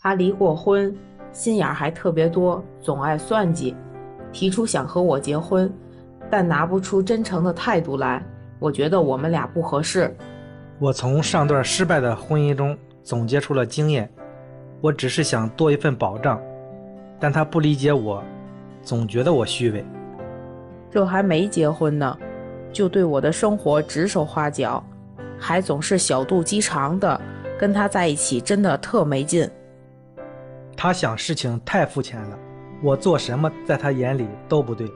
他离过婚，心眼还特别多，总爱算计，提出想和我结婚，但拿不出真诚的态度来。我觉得我们俩不合适。我从上段失败的婚姻中总结出了经验，我只是想多一份保障，但他不理解我，总觉得我虚伪。这还没结婚呢，就对我的生活指手画脚，还总是小肚鸡肠的，跟他在一起真的特没劲。他想事情太肤浅了，我做什么在他眼里都不对，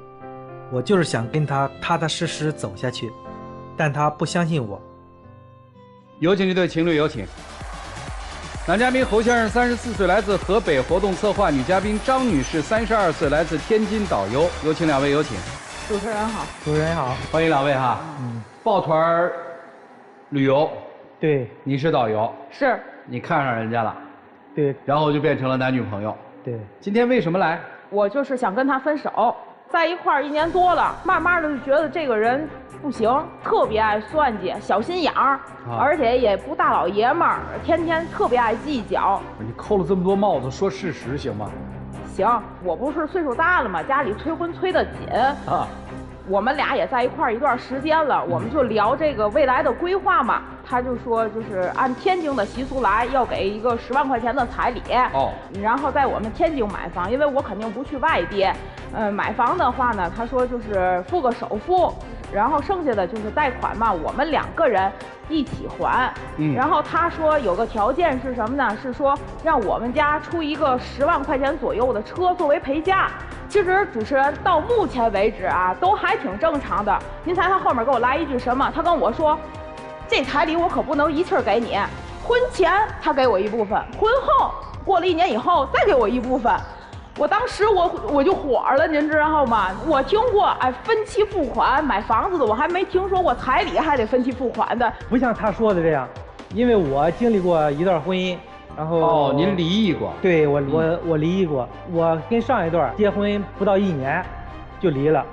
我就是想跟他踏踏实实走下去，但他不相信我。有请这对情侣，有请。男嘉宾侯先生34岁，来自河北，活动策划；女嘉宾张女士32岁，来自天津，导游。有请两位，有请。主持人好。主持人好。欢迎两位哈。抱团旅游，对，你是导游，是。你看上人家了，对，然后就变成了男女朋友。对。今天为什么来？我就是想跟他分手，在一块儿1年多了，慢慢的就觉得这个人不行，特别爱算计，小心眼儿，而且也不大老爷们儿，天天特别爱计较。你扣了这么多帽子，说事实行吗？行，我不是岁数大了吗？家里催婚催得紧啊。我们俩也在一块儿一段时间了，我们就聊这个未来的规划嘛。他就说，就是按天津的习俗来，要给一个10万块钱的彩礼。哦。然后在我们天津买房，因为我肯定不去外地。买房的话呢，他说就是付个首付，然后剩下的就是贷款嘛，我们2个人一起还。然后他说有个条件是什么呢？是说让我们家出一个10万块钱左右的车作为陪嫁。其实主持人到目前为止啊，都还挺正常的。您猜他后面给我来一句什么？他跟我说，这彩礼我可不能一气儿给你，婚前他给我一部分，婚后过了1年以后再给我一部分。我当时我就火了，您知道吗？我听过分期付款买房子的，我还没听说过彩礼还得分期付款的。不像他说的这样，因为我经历过一段婚姻，然后哦，您离异过？对，我离异过，我跟上一段结婚不到1年就离了。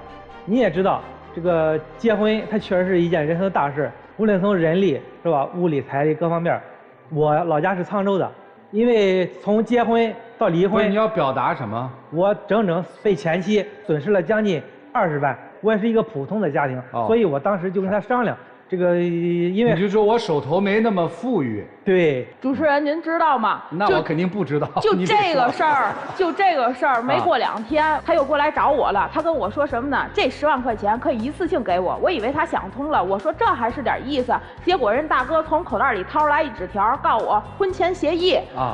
你也知道，这个结婚它确实是一件人生的大事，无论从人力是吧，物力财力各方面。我老家是沧州的，因为从结婚到离婚，你要表达什么？我整整被前妻损失了将近20万。我也是一个普通的家庭，所以我当时就跟他商量。这个因为你就说我手头没那么富裕。对，主持人您知道吗？那我肯定不知道。就这个事儿，没过2天，他又过来找我了。他跟我说什么呢？这10万块钱可以一次性给我。我以为他想通了，我说这还是点意思。结果人大哥从口袋里掏出来一纸条，告我婚前协议啊。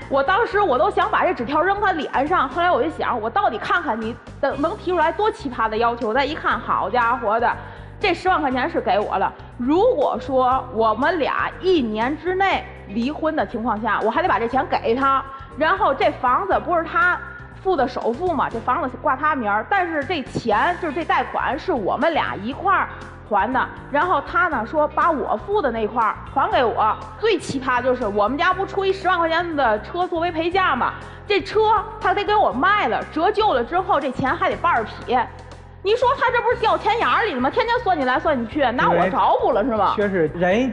我当时我都想把这纸条扔他脸上。后来我就想，我到底看看你能提出来多奇葩的要求。再一看，好家伙的！这10万块钱是给我了。如果说我们俩1年之内离婚的情况下，我还得把这钱给他。然后这房子不是他付的首付嘛，这房子挂他名儿，但是这钱就是这贷款是我们俩一块儿还的。然后他呢说把我付的那块儿还给我。最奇葩就是我们家不出一10万块钱的车作为陪嫁嘛，这车他得给我卖了，折旧了之后这钱还得半匹。你说他这不是掉钱眼里了吗？天天算计来算计去，拿我着补了是吗？确实，人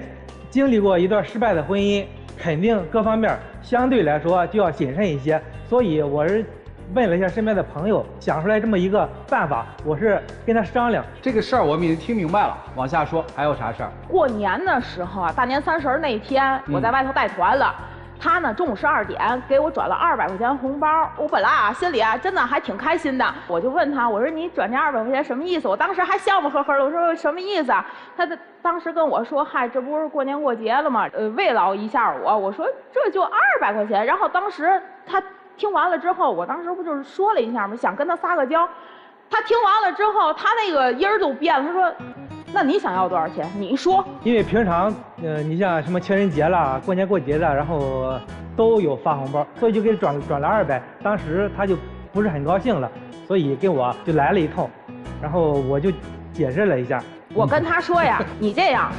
经历过一段失败的婚姻，肯定各方面相对来说就要谨慎一些。所以我是问了一下身边的朋友，想出来这么一个办法。我是跟他商量这个事儿，我们已经听明白了。往下说，还有啥事儿？过年的时候啊，大年30那天，我在外头带团了。他呢，中午12点给我转了200块钱红包，我本来啊心里啊真的还挺开心的，我就问他，我说你转这200块钱什么意思？我当时还笑呵呵的，我说什么意思啊？他当时跟我说，嗨，这不是过年过节了吗？慰劳一下我。我说这就200块钱。然后当时他听完了之后，我当时不就是说了一下吗？想跟他撒个娇。他听完了之后，他那个音儿就变了，他说。那你想要多少钱？你说。因为平常，你像什么情人节啦、过年过节的，然后都有发红包，所以就给转了200。当时他就不是很高兴了，所以跟我就来了一通，然后我就解释了一下。我跟他说呀，你这样，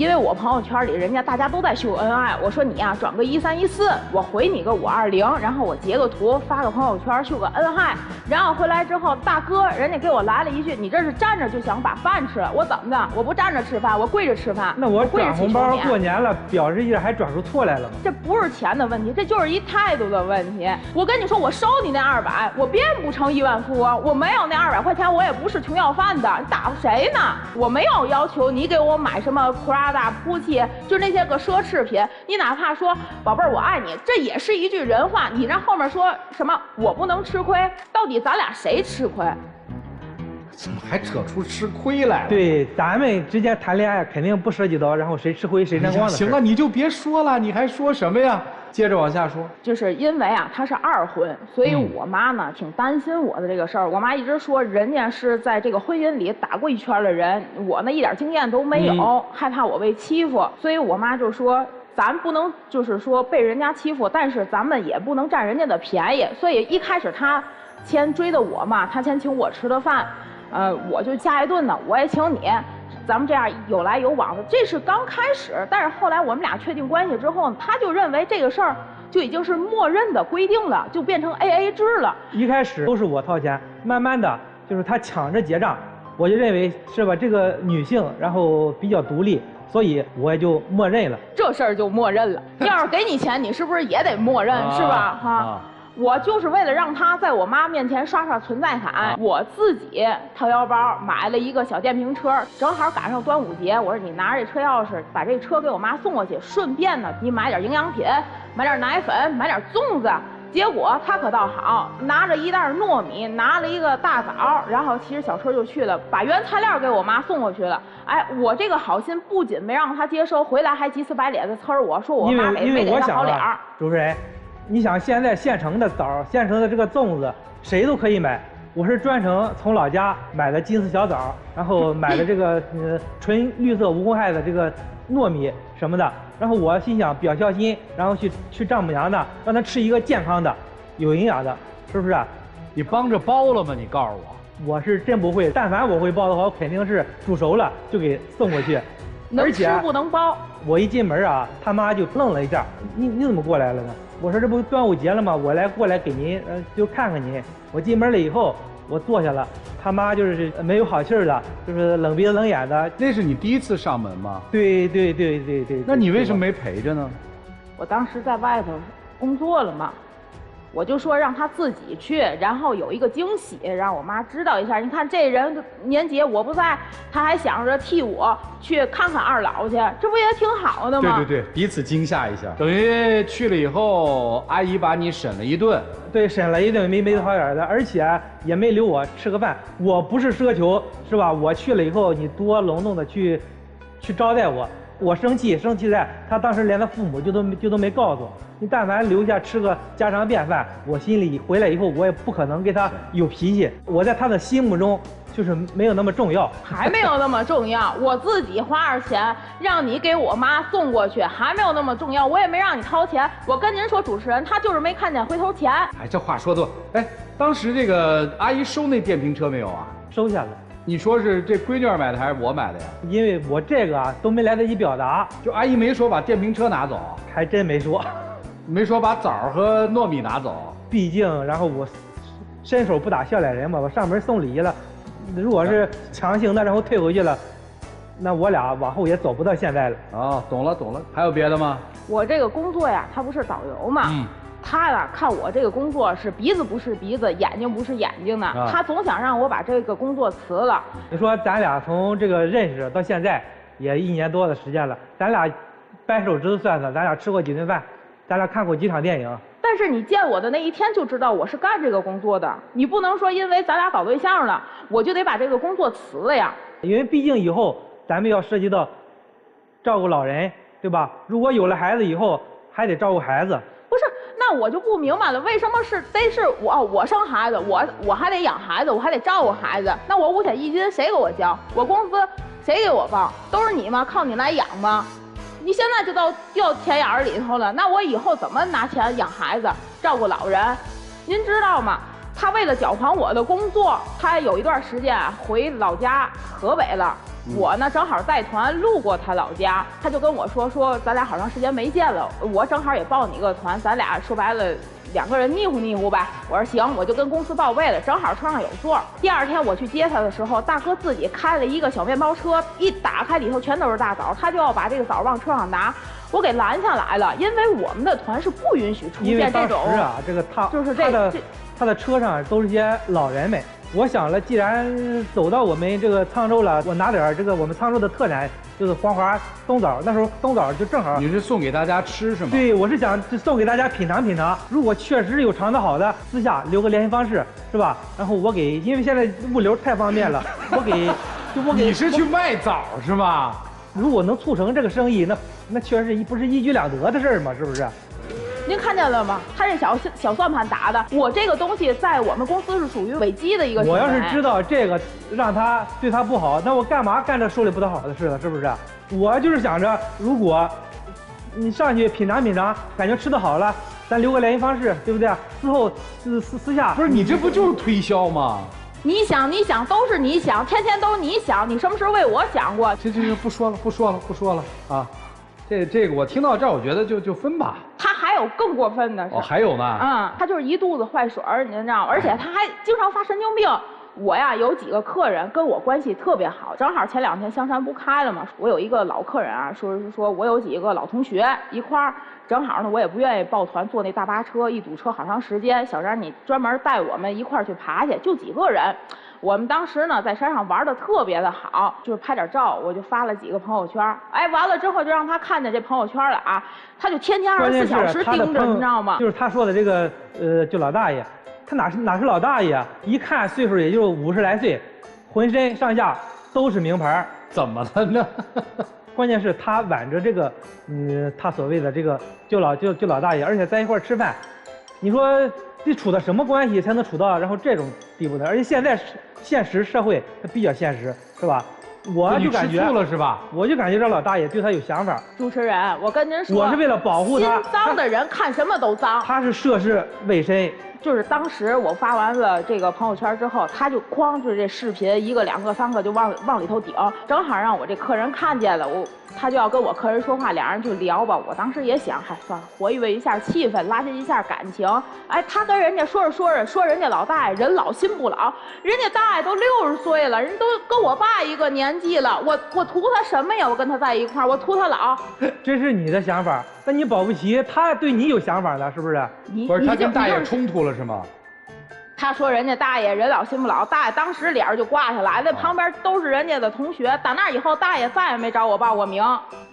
因为我朋友圈里人家大家都在秀恩爱，我说你呀转个1314，我回你个520，然后我截个图发个朋友圈秀个恩爱，然后回来之后大哥人家给我来了一句，你这是站着就想把饭吃，我怎么的？我不站着吃饭，我跪着吃饭。那我转红包过年了，表示一下还转出错来了吗？这不是钱的问题，这就是一态度的问题。我跟你说，我收你那200，我变不成亿万富翁，我没有那200块钱，我也不是穷要饭的，你打发谁呢？我没有要求你给我买什么 Prada、Gucci， 就那些个奢侈品。你哪怕说宝贝儿我爱你，这也是一句人话。你让后面说什么我不能吃亏，到底咱俩谁吃亏？怎么还扯出吃亏来了？对，咱们之间谈恋爱肯定不涉及到然后谁吃亏谁沾光的事。行了，你就别说了，你还说什么呀？接着往下说。就是因为啊他是2婚，所以我妈呢挺担心我的这个事儿。我妈一直说人家是在这个婚姻里打过一圈的人，我呢一点经验都没有，害怕我被欺负，所以我妈就说咱不能就是说被人家欺负，但是咱们也不能占人家的便宜。所以一开始他先追的我嘛，他先请我吃的饭，我就下一顿呢，我也请你，咱们这样有来有往的，这是刚开始。但是后来我们俩确定关系之后，他就认为这个事儿就已经是默认的规定了，就变成 AA 制了。一开始都是我掏钱，慢慢的就是他抢着结账，我就认为是吧，这个女性然后比较独立，所以我也就默认了。这事儿就默认了。要是给你钱，你是不是也得默认，是吧？哈。我就是为了让他在我妈面前刷刷存在感，我自己掏腰包买了一个小电瓶车，正好赶上端午节，我说你拿着这车钥匙把这车给我妈送过去，顺便呢你买点营养品，买点奶粉，买点粽子。结果他可倒好，拿着一袋糯米，拿了一个大枣，然后骑着小车就去了，把原材料给我妈送过去了。哎，我这个好心不仅没让他接收，回来还急死白脸子呲我说我妈没给他好脸儿。主持人，你想现在现成的枣，现成的这个粽子，谁都可以买。我是专程从老家买的金丝小枣，然后买的这个纯绿色无公害的这个糯米什么的。然后我心想表孝心，然后去丈母娘的，让她吃一个健康的、有营养的，是不是？你帮着包了吗？你告诉我。我是真不会，但凡我会包的话，我肯定是煮熟了就给送过去。能吃不能包。我一进门啊，他妈就愣了一下，你怎么过来了呢？我说这不端午节了吗？我过来给您就看看您。我进门了以后，我坐下了，他妈就是没有好气儿的，就是冷鼻子冷眼的。那是你第一次上门吗？对。那你为什么没陪着呢？我当时在外头工作了嘛。我就说让他自己去，然后有一个惊喜，让我妈知道一下。你看这人年节我不在，他还想着替我去看看二老去，这不也挺好的吗？对，彼此惊吓一下。等于去了以后，阿姨把你审了一顿。对，审了一顿没好眼的，而且也没留我吃个饭。我不是奢求，是吧？我去了以后，你多隆重的去招待我。我生气在他当时连他父母就都没告诉我。你但凡留下吃个家常便饭，我心里回来以后我也不可能跟他有脾气。我在他的心目中就是没有那么重要，还没有那么重要。我自己花着钱让你给我妈送过去，还没有那么重要。我也没让你掏钱。我跟您说，主持人他就是没看见回头钱。哎，这话说的，哎，当时这个阿姨收那电瓶车没有啊？收下了。你说是这闺女买的还是我买的呀？因为我这个啊都没来得及表达，就阿姨没说把电瓶车拿走，还真没说，没说把枣和糯米拿走。毕竟，然后我伸手不打笑脸人嘛，我上门送礼了。如果是强行的，然后退回去了，那我俩往后也走不到现在了。哦，懂了。还有别的吗？我这个工作呀，他不是导游嘛。他呀，看我这个工作是鼻子不是鼻子，眼睛不是眼睛呢，他总想让我把这个工作辞了。你说咱俩从这个认识到现在也1年多的时间了，咱俩掰手指头算算，咱俩吃过几顿饭，咱俩看过几场电影。但是你见我的那一天就知道我是干这个工作的，你不能说因为咱俩搞对象了，我就得把这个工作辞了呀。因为毕竟以后咱们要涉及到照顾老人，对吧？如果有了孩子以后，还得照顾孩子。不是，那我就不明白了，为什么得是我生孩子，我还得养孩子，我还得照顾孩子？那我5险1金谁给我交？我工资谁给我报？都是你吗？靠你来养吗？你现在就掉钱眼儿里头了，那我以后怎么拿钱养孩子、照顾老人？您知道吗？他为了缴还我的工作，他有一段时间回老家河北了。我呢正好带团路过他老家，他就跟我说咱俩好长时间没见了，我正好也报你个团，咱俩说白了2个人腻乎腻乎呗。我说行，我就跟公司报备了，正好车上有座。第2天我去接他的时候，大哥自己开了一个小面包车，一打开里头全都是大枣，他就要把这个枣往车上拿，我给拦下来了，因为我们的团是不允许出现这种。因为当时啊，这个他的车上都是些老人们。我想了，既然走到我们这个沧州了，我拿点这个我们沧州的特产，就是黄花冬枣。那时候冬枣就正好。你是送给大家吃是吗？对，我是想送给大家品尝品尝。如果确实有尝得好的，私下留个联系方式，是吧？然后我给，因为现在物流太方便了，我给。你是去卖枣是吗？如果能促成这个生意，那确实不是一举两得的事儿吗？是不是？您看见了吗？他这小算盘打的，我这个东西在我们公司是属于违纪的一个行为。我要是知道这个让他对他不好，那我干嘛干这手里不讨好的事呢？是不是？我就是想着，如果你上去品尝品尝，感觉吃的好了，咱留个联系方式，对不对？之后私下不是你这不就是推销吗？你想，都是你想，天天都是你想，你什么时候为我想过？这不说了啊！这个我听到这儿，我觉得就分吧。他还有更过分的是，还有呢。他就是一肚子坏水儿，你知道吗？而且他还经常发神经病。我呀有几个客人跟我关系特别好，正好前2天香山不开了嘛，我有一个老客人啊，说我有几个老同学一块儿，正好呢我也不愿意抱团坐那大巴车，一堵车好长时间，小张你专门带我们一块儿去爬去，就几个人。我们当时呢在山上玩的特别的好，就是拍点照，我就发了几个朋友圈。哎，完了之后就让他看见这朋友圈了啊，他就天天24小时盯着，你知道吗？就是他说的这个就老大爷，他哪是老大爷啊？一看岁数也就50来岁，浑身上下都是名牌。怎么了呢？关键是他挽着这个他所谓的这个就老大爷，而且在一块儿吃饭，你说得处到什么关系才能处到然后这种地步呢？而且现在现实社会它比较现实，是吧？我就感觉吃醋了是吧？我就感觉这老大爷对他有想法。主持人，我跟您说，我是为了保护他。心脏的人看什么都脏。他是涉世未深。就是当时我发完了这个朋友圈之后，他就哐就是这视频1个2个3个就往里头顶，正好让我这客人看见了，他就要跟我客人说话，2人就聊吧。我当时也想，嗨，算了，活跃一下气氛，拉近一下感情。哎，他跟人家说着说人家老大爷人老心不老，人家大爷都60岁了，人都跟我爸一个年纪了，我图他什么呀？我跟他在一块儿，我图他老。这是你的想法，但你保不齐他对你有想法呢，是不是？不是他跟大爷冲突了是吗？他说人家大爷人老心不老，大爷当时脸就挂下来，那旁边都是人家的同学。打那以后，大爷再也没找我报过名，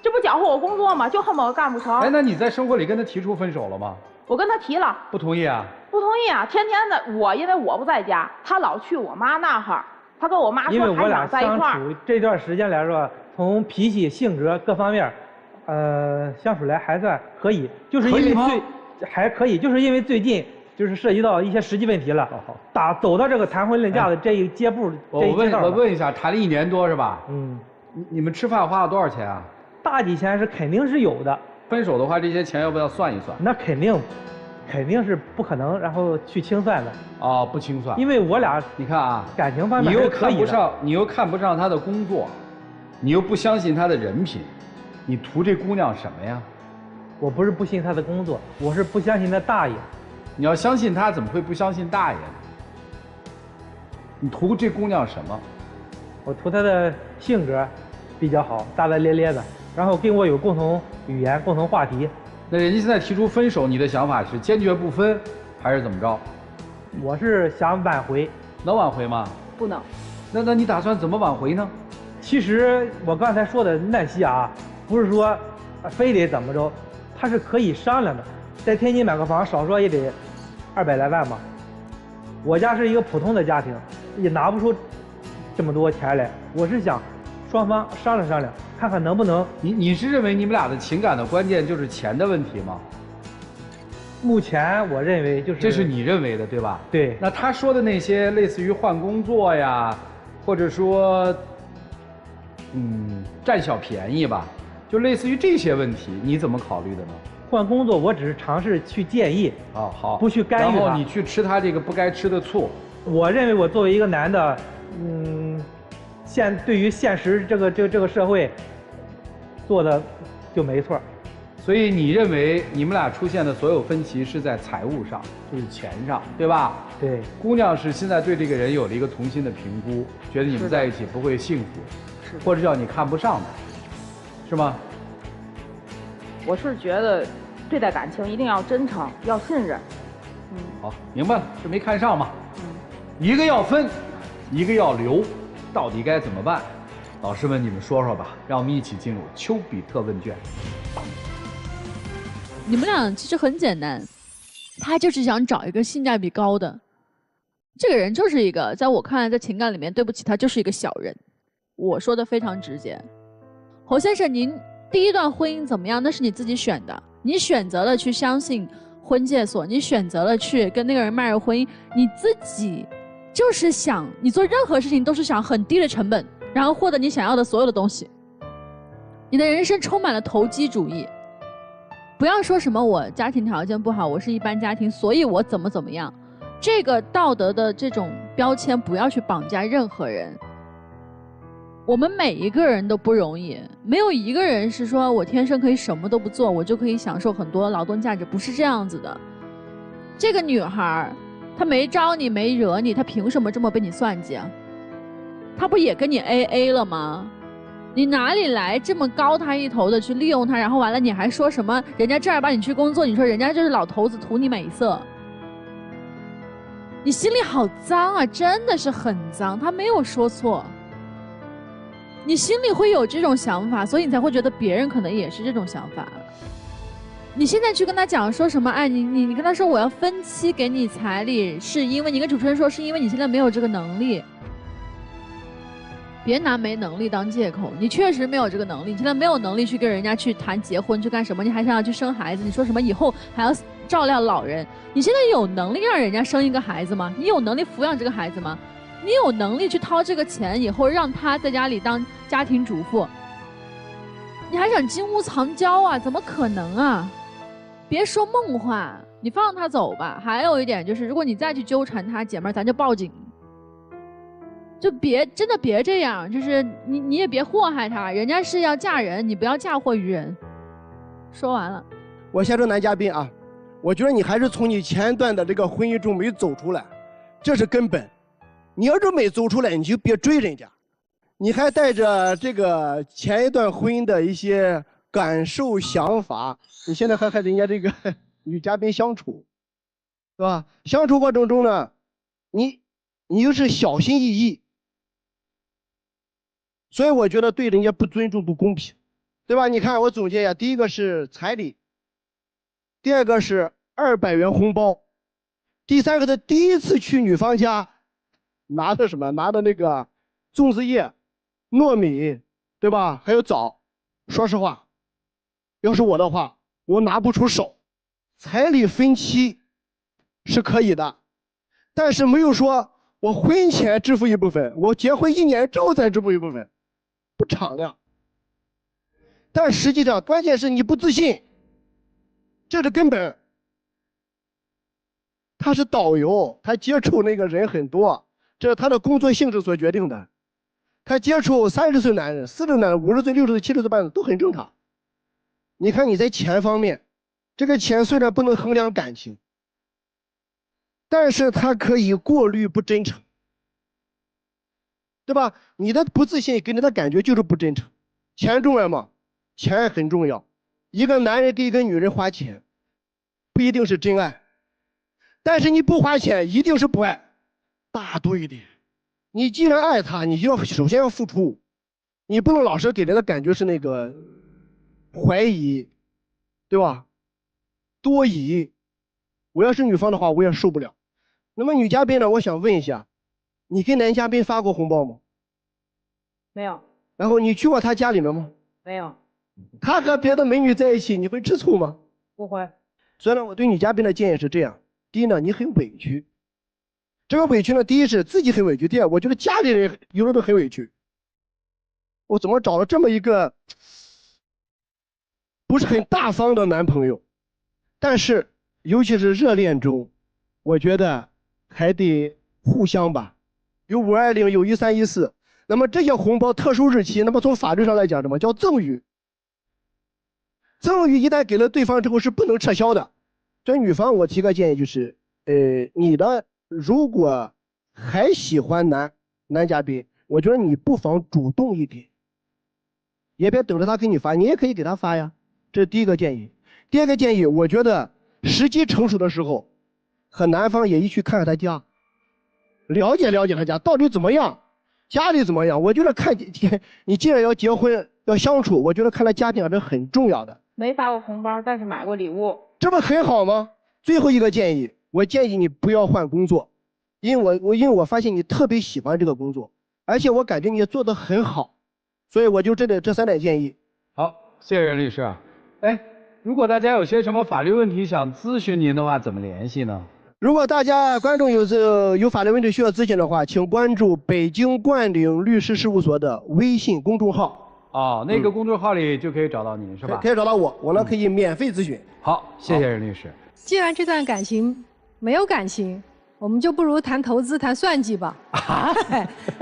这不搅和我工作吗？就恨不得干不成。哎，那你在生活里跟他提出分手了吗？我跟他提了，不同意啊？不同意啊！天天的因为我不在家，他老去我妈那哈儿，他跟我妈说还想在一块儿。因为我俩相处这段时间来说，从脾气、性格各方面，相处来还算可以，就是因为还可以，就是因为最近。就是涉及到一些实际问题了，走到这个谈婚论嫁的这一阶步，我问一下，谈了1年多是吧？你们吃饭花了多少钱啊？大几千是肯定是有的。分手的话，这些钱要不要算一算？那肯定是不可能，然后去清算的。哦，不清算。因为我俩你看啊，感情方面你又看不上他的工作，你又不相信他的人品，你图这姑娘什么呀？我不是不信他的工作，我是不相信那大爷。你要相信他，怎么会不相信大爷呢？你图这姑娘什么？我图她的性格比较好，大大咧咧的，然后跟我有共同语言、共同话题。那人家现在提出分手，你的想法是坚决不分，还是怎么着？我是想挽回。能挽回吗？不能。那你打算怎么挽回呢？其实我刚才说的那些啊，不是说非得怎么着，它是可以商量的。在天津买个房，少说也得200来万嘛。我家是一个普通的家庭，也拿不出这么多钱来。我是想双方商量商量，看看能不能。你是认为你们俩的情感的关键就是钱的问题吗？目前我认为就是。这是你认为的对吧？对。那他说的那些类似于换工作呀，或者说，占小便宜吧，就类似于这些问题，你怎么考虑的呢？换工作，我只是尝试去建议，好，不去干预他。然后你去吃他这个不该吃的醋。我认为我作为一个男的，对于现实这个社会做的就没错。所以你认为你们俩出现的所有分歧是在财务上，就是钱上，对吧？对。姑娘是现在对这个人有了一个重新的评估，觉得你们在一起不会幸福，或者叫你看不上他，是吗？我是觉得对待感情一定要真诚，要信任。好，明白了，就没看上嘛。一个要分，一个要留，到底该怎么办？老师们，你们说说吧，让我们一起进入丘比特问卷。你们俩其实很简单，他就是想找一个性价比高的，这个人就是一个，在我看来，在情感里面，对不起，他就是一个小人。我说的非常直接。侯先生，您第一段婚姻怎么样？那是你自己选的，你选择了去相信婚介所，你选择了去跟那个人迈入婚姻，你自己就是想，你做任何事情都是想很低的成本，然后获得你想要的所有的东西。你的人生充满了投机主义。不要说什么我家庭条件不好，我是一般家庭，所以我怎么样，这个道德的这种标签不要去绑架任何人。我们每一个人都不容易，没有一个人是说我天生可以什么都不做，我就可以享受很多劳动价值，不是这样子的。这个女孩，她没招你，没惹你，她凭什么这么被你算计啊？她不也跟你 AA 了吗？你哪里来这么高他一头的去利用他，然后完了你还说什么人家正儿八经去工作，你说人家就是老头子图你美色，你心里好脏啊，真的是很脏。他没有说错，你心里会有这种想法，所以你才会觉得别人可能也是这种想法。你现在去跟他讲说什么，哎，你跟他说我要分期给你彩礼，是因为你跟主持人说是因为你现在没有这个能力。别拿没能力当借口，你确实没有这个能力，你现在没有能力去跟人家去谈结婚去干什么，你还想要去生孩子，你说什么以后还要照料老人，你现在有能力让人家生一个孩子吗？你有能力抚养这个孩子吗？你有能力去掏这个钱以后让他在家里当家庭主妇，你还想金屋藏娇啊？怎么可能啊？别说梦话，你放他走吧。还有一点就是，如果你再去纠缠他，姐妹儿咱就报警。就真的别这样，就是你也别祸害他，人家是要嫁人，你不要嫁祸于人。说完了。我先说男嘉宾啊，我觉得你还是从你前段的这个婚姻中没走出来，这是根本。你要是没走出来，你就别追人家，你还带着这个前一段婚姻的一些感受想法，你现在还和人家这个女嘉宾相处，是吧？相处过程中呢，你又是小心翼翼。所以我觉得对人家不尊重不公平，对吧？你看我总结一下，第一个是彩礼，第二个是200元红包，第三个他第一次去女方家拿的什么？拿的那个粽子叶、糯米，对吧？还有枣。说实话，要是我的话，我拿不出手。彩礼分期是可以的，但是没有说我婚前支付一部分，我结婚1年之后再支付一部分。不敞亮，但实际上关键是你不自信，这是根本。他是导游，他接触那个人很多，这是他的工作性质所决定的。他接触30岁男人、40岁男人、50岁、60岁、70岁半的都很正常。你看你在钱方面，这个钱虽然不能衡量感情，但是它可以过滤不真诚。对吧？你的不自信给你的感觉就是不真诚。钱重要吗？钱很重要。一个男人给一个女人花钱，不一定是真爱，但是你不花钱一定是不爱。大度一点，你既然爱他，你就要首先要付出，你不能老是给人的感觉是那个怀疑，对吧？多疑。我要是女方的话，我也受不了。那么女嘉宾呢？我想问一下。你给男嘉宾发过红包吗？没有。然后你去过他家里面吗？没有。他和别的美女在一起，你会吃醋吗？不会。所以呢，我对女嘉宾的建议是这样：第一呢，你很委屈。这个委屈呢，第一是自己很委屈，第二，我觉得家里人有时候都很委屈。我怎么找了这么一个不是很大方的男朋友？但是，尤其是热恋中，我觉得还得互相吧。有520，有1314，那么这些红包特殊日期，那么从法律上来讲，什么叫赠与？赠与一旦给了对方之后是不能撤销的。这女方我提个建议就是，你的如果还喜欢男嘉宾，我觉得你不妨主动一点，也别等着他给你发，你也可以给他发呀。这是第一个建议。第二个建议，我觉得时机成熟的时候，和男方也一起看看他家，了解了解他家到底怎么样，家里怎么样。我觉得你既然要结婚要相处，我觉得看他家庭还是很重要的。没发过红包，但是买过礼物，这不很好吗？最后一个建议，我建议你不要换工作，因为我发现你特别喜欢这个工作，而且我感觉你也做得很好，所以我就这3点建议。好，谢谢任律师。哎，如果大家有些什么法律问题想咨询您的话，怎么联系呢？如果大家观众有法律问题需要咨询的话，请关注北京冠岭律师事务所的微信公众号。哦，那个公众号里就可以找到您，是吧？可以找到我呢可以免费咨询。好，谢谢任律师。既然这段感情没有感情，我们就不如谈投资、谈算计吧。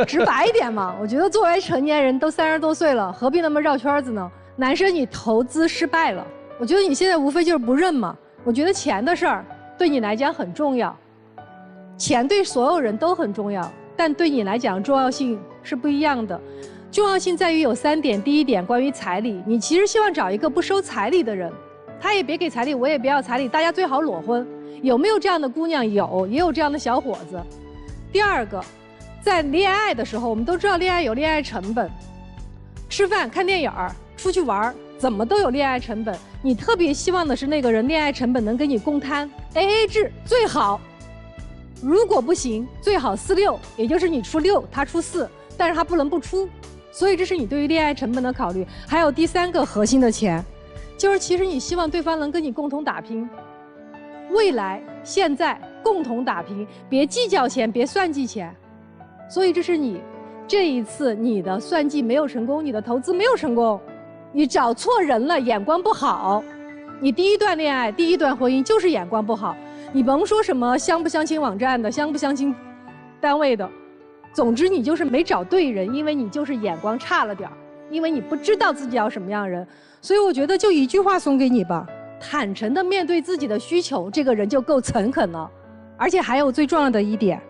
直白一点嘛，我觉得作为成年人都30多岁了，何必那么绕圈子呢？男生，你投资失败了，我觉得你现在无非就是不认嘛。我觉得钱的事儿对你来讲很重要，钱对所有人都很重要，但对你来讲重要性是不一样的。重要性在于有3点。第一点，关于彩礼，你其实希望找一个不收彩礼的人，他也别给彩礼，我也不要彩礼，大家最好裸婚。有没有这样的姑娘？有，也有这样的小伙子。第二个，在恋爱的时候，我们都知道恋爱有恋爱成本，吃饭、看电影、出去玩，怎么都有恋爱成本。你特别希望的是那个人恋爱成本能跟你共摊 ，AA 制最好。如果不行，最好4-6，也就是你出6，他出4，但是他不能不出。所以这是你对于恋爱成本的考虑。还有第3个核心的钱，就是其实你希望对方能跟你共同打拼，未来现在共同打拼，别计较钱，别算计钱。所以这是你这一次你的算计没有成功，你的投资没有成功，你找错人了，眼光不好。你第一段恋爱、第一段婚姻就是眼光不好，你甭说什么相不相亲网站的、相不相亲单位的。总之你就是没找对人，因为你就是眼光差了点儿，因为你不知道自己要什么样的人。所以我觉得就一句话送给你吧，坦诚的面对自己的需求，这个人就够诚恳了。而且还有最重要的一点，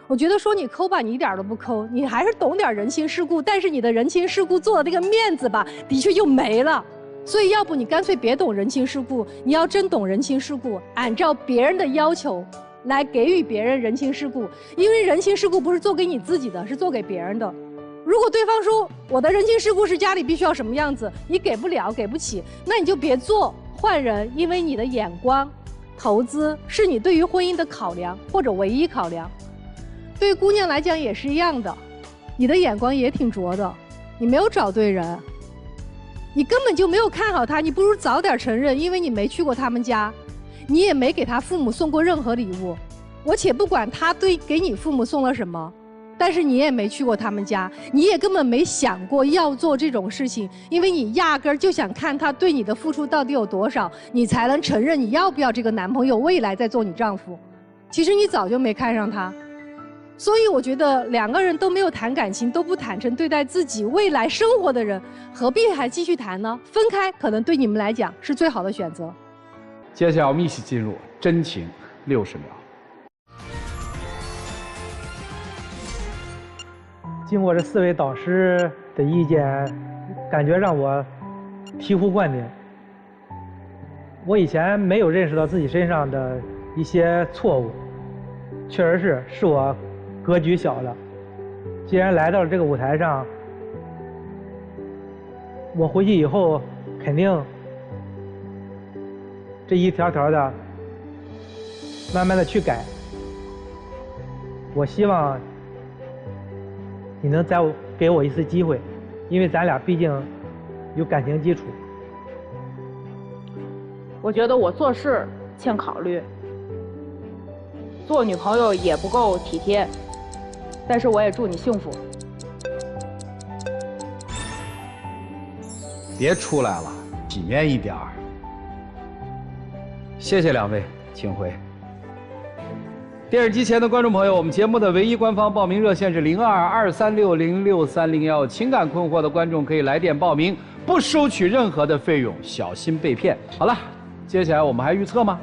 我觉得说你抠吧，你一点都不抠，你还是懂点人情世故，但是你的人情世故做的这个面子吧，的确就没了。所以要不你干脆别懂人情世故，你要真懂人情世故，按照别人的要求来给予别人人情世故，因为人情世故不是做给你自己的，是做给别人的。如果对方说我的人情世故是家里必须要什么样子，你给不了给不起，那你就别做，换人。因为你的眼光投资是你对于婚姻的考量或者唯一考量。对于姑娘来讲也是一样的，你的眼光也挺拙的，你没有找对人，你根本就没有看好他，你不如早点承认，因为你没去过他们家，你也没给他父母送过任何礼物。我且不管他给你父母送了什么，但是你也没去过他们家，你也根本没想过要做这种事情，因为你压根儿就想看他对你的付出到底有多少，你才能承认你要不要这个男朋友未来再做你丈夫。其实你早就没看上他。所以我觉得2个人都没有谈感情，都不坦诚对待自己未来生活的人，何必还继续谈呢？分开可能对你们来讲是最好的选择。接下来我们一起进入真情60秒。经过这4位导师的意见，感觉让我醍醐灌顶。我以前没有认识到自己身上的一些错误，确实是我格局小了。既然来到了这个舞台上，我回去以后肯定这一条条的慢慢的去改。我希望你能再给我一次机会，因为咱俩毕竟有感情基础。我觉得我做事欠考虑，做女朋友也不够体贴，但是我也祝你幸福。别出来了，体面一点儿。谢谢2位，请回。电视机前的观众朋友，我们节目的唯一官方报名热线是02-236-06301，情感困惑的观众可以来电报名，不收取任何的费用，小心被骗。好了，接下来我们还预测吗？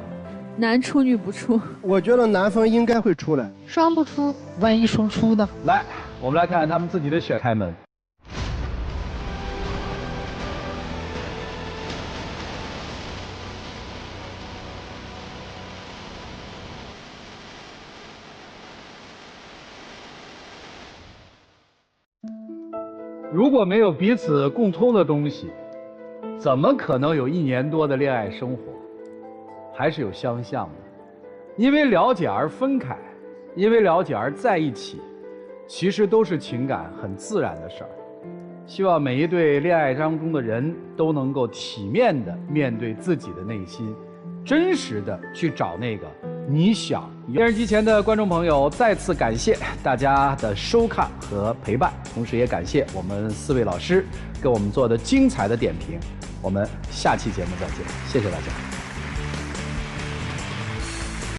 男出女不出，我觉得男方应该会出来，双不出，万一双出呢？来，我们来看看他们自己的选开门。如果没有彼此共通的东西，怎么可能有1年多的恋爱生活？还是有相像的，因为了解而分开，因为了解而在一起，其实都是情感很自然的事儿。希望每一对恋爱当中的人都能够体面地面对自己的内心，真实地去找那个你想。电视机前的观众朋友，再次感谢大家的收看和陪伴，同时也感谢我们4位老师给我们做的精彩的点评。我们下期节目再见，谢谢大家。